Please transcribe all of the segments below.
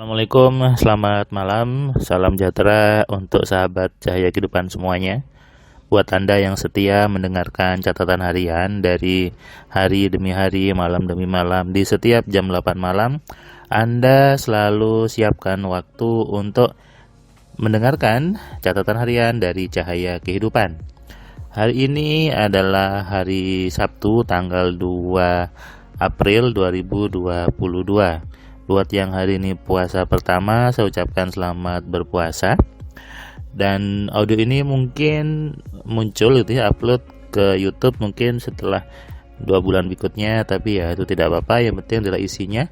Assalamualaikum, selamat malam, salam sejahtera untuk sahabat Cahaya Kehidupan semuanya. Buat Anda yang setia mendengarkan catatan harian dari hari demi hari, malam demi malam, di setiap jam 8 malam, Anda selalu siapkan waktu untuk mendengarkan catatan harian dari Cahaya Kehidupan. Hari ini adalah hari Sabtu, tanggal 2 April 2022. Buat yang hari ini puasa pertama, saya ucapkan selamat berpuasa. Dan audio ini mungkin muncul gitu ya, upload ke YouTube mungkin setelah 2 bulan berikutnya, tapi ya itu tidak apa-apa. Yang penting adalah isinya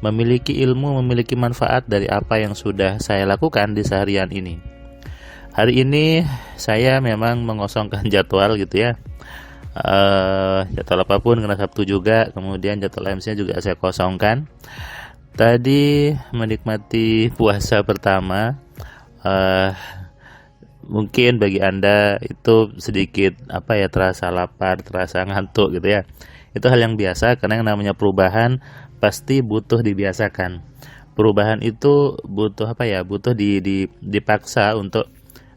memiliki ilmu, memiliki manfaat dari apa yang sudah saya lakukan di seharian ini. Hari ini saya memang mengosongkan jadwal gitu ya. Jadwal apapun karena Sabtu juga, kemudian jadwal MC-nya juga saya kosongkan. Tadi menikmati puasa pertama, mungkin bagi Anda itu sedikit terasa lapar, terasa ngantuk gitu ya. Itu hal yang biasa karena yang namanya perubahan pasti butuh dibiasakan. Perubahan itu butuh butuh dipaksa untuk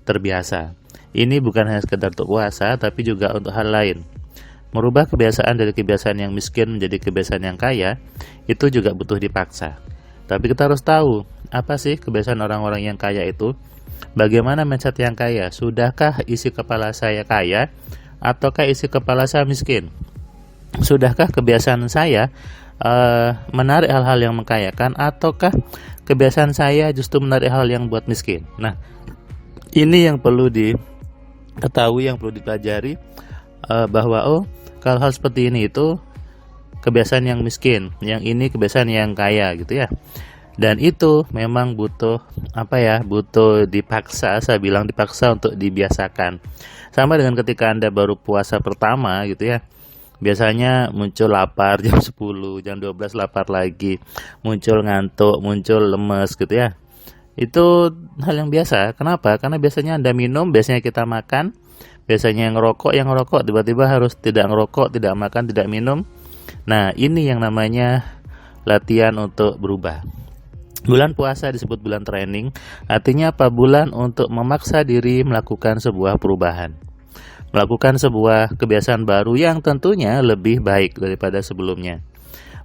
terbiasa. Ini bukan hanya sekedar untuk puasa, tapi juga untuk hal lain. Merubah kebiasaan dari kebiasaan yang miskin menjadi kebiasaan yang kaya, itu juga butuh dipaksa. Tapi kita harus tahu, apa sih kebiasaan orang-orang yang kaya itu? Bagaimana mindset yang kaya? Sudahkah isi kepala saya kaya? Ataukah isi kepala saya miskin? Sudahkah kebiasaan saya menarik hal-hal yang mengkayakan? Ataukah kebiasaan saya justru menarik hal yang buat miskin? Nah, ini yang perlu diketahui, yang perlu dipelajari, bahwa kalau hal seperti ini itu kebiasaan yang miskin, yang ini kebiasaan yang kaya gitu ya. Dan itu memang butuh butuh dipaksa, saya bilang dipaksa untuk dibiasakan. Sama dengan ketika Anda baru puasa pertama gitu ya. Biasanya muncul lapar jam 10, jam 12 lapar lagi, muncul ngantuk, muncul lemes gitu ya. Itu hal yang biasa. Kenapa? Karena biasanya Anda minum, biasanya kita makan, biasanya yang ngerokok tiba-tiba harus tidak ngerokok, tidak makan, tidak minum. Nah, ini yang namanya latihan untuk berubah. Bulan puasa disebut bulan training. Artinya apa? Bulan untuk memaksa diri melakukan sebuah perubahan, melakukan sebuah kebiasaan baru yang tentunya lebih baik daripada sebelumnya.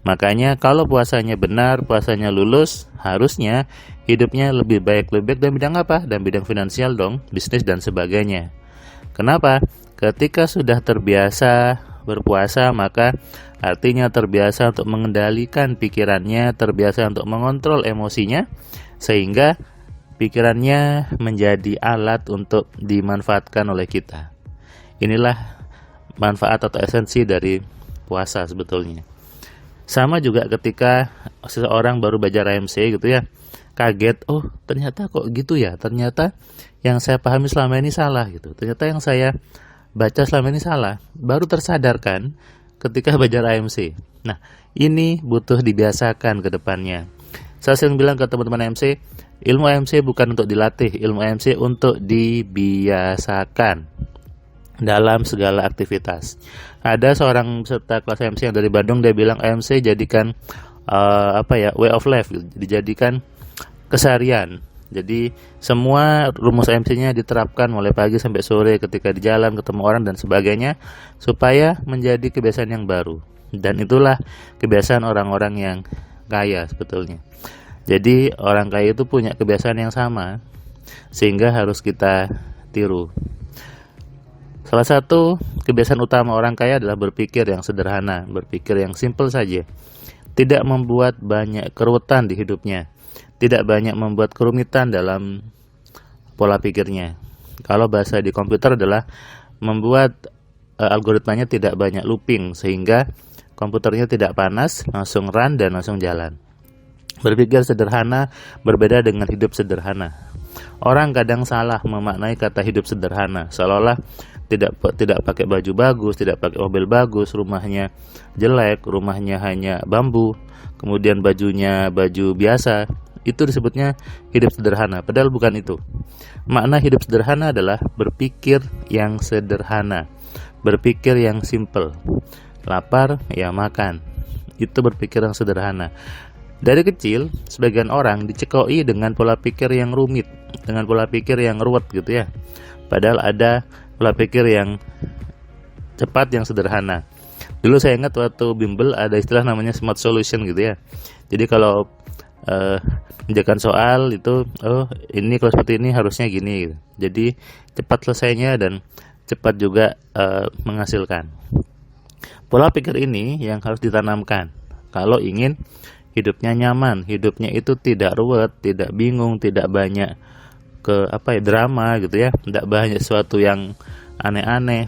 Makanya kalau puasanya benar, puasanya lulus, harusnya hidupnya lebih baik dalam bidang apa? Dalam bidang finansial dong, bisnis dan sebagainya. Kenapa? Ketika sudah terbiasa berpuasa, maka artinya terbiasa untuk mengendalikan pikirannya, terbiasa untuk mengontrol emosinya, sehingga pikirannya menjadi alat untuk dimanfaatkan oleh kita. Inilah manfaat atau esensi dari puasa sebetulnya. Sama juga ketika seseorang baru belajar AMC gitu ya, kaget, oh ternyata kok gitu ya, ternyata yang saya pahami selama ini salah gitu, ternyata yang saya baca selama ini salah, baru tersadarkan ketika belajar AMC. Nah, ini butuh dibiasakan ke depannya. Saya sering bilang ke teman-teman AMC, ilmu AMC bukan untuk dilatih, ilmu AMC untuk dibiasakan dalam segala aktivitas. Ada seorang peserta kelas AMC yang dari Bandung, dia bilang AMC jadikan way of life, dijadikan keseharian. Jadi semua rumus AMC-nya diterapkan mulai pagi sampai sore ketika di jalan ketemu orang dan sebagainya, supaya menjadi kebiasaan yang baru. Dan itulah kebiasaan orang-orang yang kaya sebetulnya. Jadi orang kaya itu punya kebiasaan yang sama, sehingga harus kita tiru. Salah satu kebiasaan utama orang kaya adalah berpikir yang sederhana, berpikir yang simple saja. Tidak membuat banyak keruwetan di hidupnya, tidak banyak membuat kerumitan dalam pola pikirnya. Kalau bahasa di komputer adalah membuat algoritmanya tidak banyak looping, sehingga komputernya tidak panas, langsung run dan langsung jalan. Berpikir sederhana berbeda dengan hidup sederhana. Orang kadang salah memaknai kata hidup sederhana, seolah-olah tidak pakai baju bagus, tidak pakai mobil bagus, rumahnya jelek, rumahnya hanya bambu, kemudian bajunya baju biasa. Itu disebutnya hidup sederhana, padahal bukan itu. Makna hidup sederhana adalah berpikir yang sederhana, berpikir yang simple. Lapar, ya makan. Itu berpikir yang sederhana. Dari kecil, sebagian orang dicekoi dengan pola pikir yang rumit, dengan pola pikir yang ruwet gitu ya. Padahal ada pola pikir yang cepat, yang sederhana. Dulu saya ingat waktu bimbel ada istilah namanya smart solution gitu ya. Jadi kalau mengerjakan soal itu, oh ini kalau seperti ini harusnya gini gitu. Jadi cepat selesainya dan cepat juga menghasilkan. Pola pikir ini yang harus ditanamkan kalau ingin hidupnya nyaman, hidupnya itu tidak ruwet, tidak bingung, tidak banyak drama gitu ya, tidak banyak sesuatu yang aneh-aneh.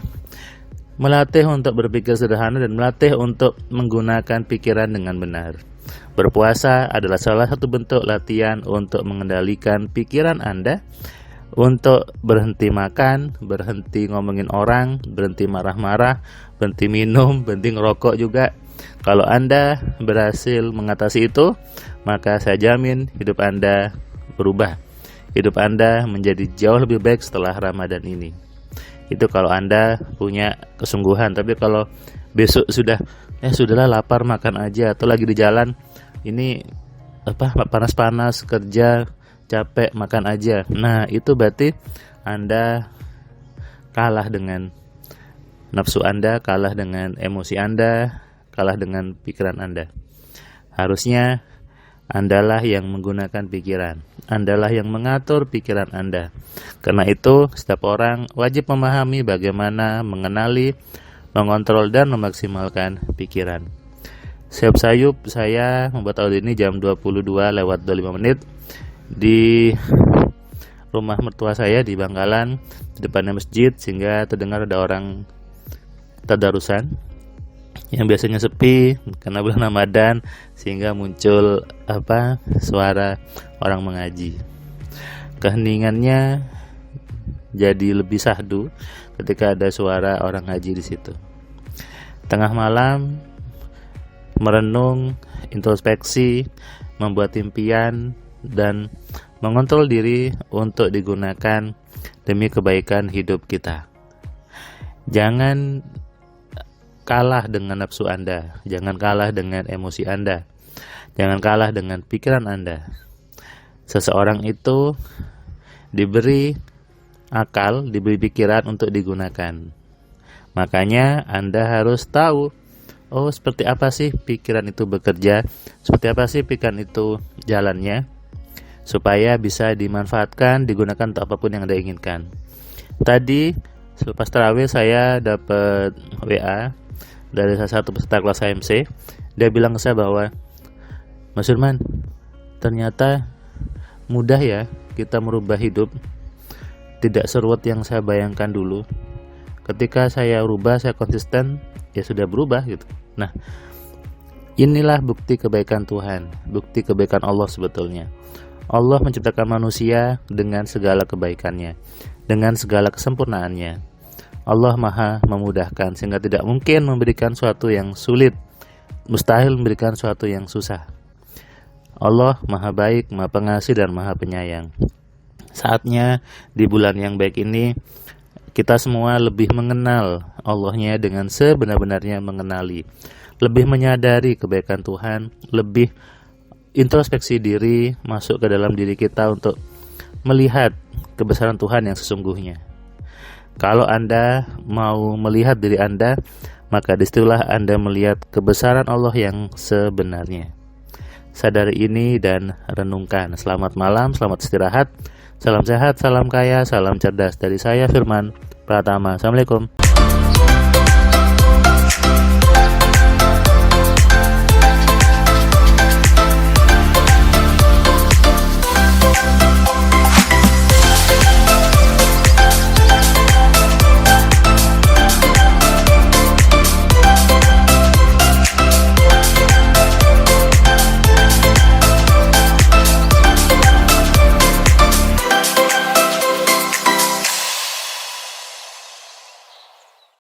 Melatih untuk berpikir sederhana dan melatih untuk menggunakan pikiran dengan benar. Berpuasa adalah salah satu bentuk latihan untuk mengendalikan pikiran Anda, untuk berhenti makan, berhenti ngomongin orang, berhenti marah-marah, berhenti minum, berhenti ngerokok juga. Kalau Anda berhasil mengatasi itu, maka saya jamin hidup Anda berubah. Hidup Anda menjadi jauh lebih baik setelah Ramadan ini. Itu kalau Anda punya kesungguhan. Tapi kalau besok sudahlah lapar makan aja, atau lagi di jalan ini panas-panas kerja capek makan aja. Nah, itu berarti Anda kalah dengan nafsu Anda, kalah dengan emosi Anda, kalah dengan pikiran Anda. Harusnya Andalah yang menggunakan pikiran, Andalah yang mengatur pikiran Anda. Karena itu, setiap orang wajib memahami bagaimana mengenali, mengontrol, dan memaksimalkan pikiran. Sayup saya membuat audio ini jam 22:25 di rumah mertua saya di Bangkalan, di depannya masjid, sehingga terdengar ada orang tadarusan yang biasanya sepi karena bulan Ramadan, sehingga muncul suara orang mengaji. Keheningannya jadi lebih syahdu ketika ada suara orang ngaji di situ. Tengah malam merenung, introspeksi, membuat impian, dan mengontrol diri untuk digunakan demi kebaikan hidup kita. Jangan kalah dengan nafsu Anda, jangan kalah dengan emosi Anda, jangan kalah dengan pikiran Anda. Seseorang itu diberi akal, diberi pikiran untuk digunakan. Makanya Anda harus tahu, seperti apa sih pikiran itu bekerja, seperti apa sih pikiran itu jalannya, supaya bisa dimanfaatkan, digunakan untuk apapun yang Anda inginkan. Tadi selepas tarawih saya dapat WA dari salah satu peserta kelas HMC. Dia bilang ke saya bahwa, Mas Firman, ternyata mudah ya kita merubah hidup, tidak seruat yang saya bayangkan dulu. Ketika saya rubah, saya konsisten, ya sudah berubah gitu. Nah, inilah bukti kebaikan Tuhan, bukti kebaikan Allah sebetulnya. Allah menciptakan manusia dengan segala kebaikannya, dengan segala kesempurnaannya. Allah Maha memudahkan, sehingga tidak mungkin memberikan sesuatu yang sulit, mustahil memberikan sesuatu yang susah. Allah Maha baik, Maha pengasih, dan Maha penyayang. Saatnya di bulan yang baik ini kita semua lebih mengenal Allahnya dengan sebenar-benarnya mengenali, lebih menyadari kebaikan Tuhan, lebih introspeksi diri, masuk ke dalam diri kita untuk melihat kebesaran Tuhan yang sesungguhnya. Kalau Anda mau melihat diri Anda, maka disitulah Anda melihat kebesaran Allah yang sebenarnya. Sadari ini dan renungkan. Selamat malam, selamat istirahat. Salam sehat, salam kaya, salam cerdas. Dari saya Firman Pratama. Assalamualaikum.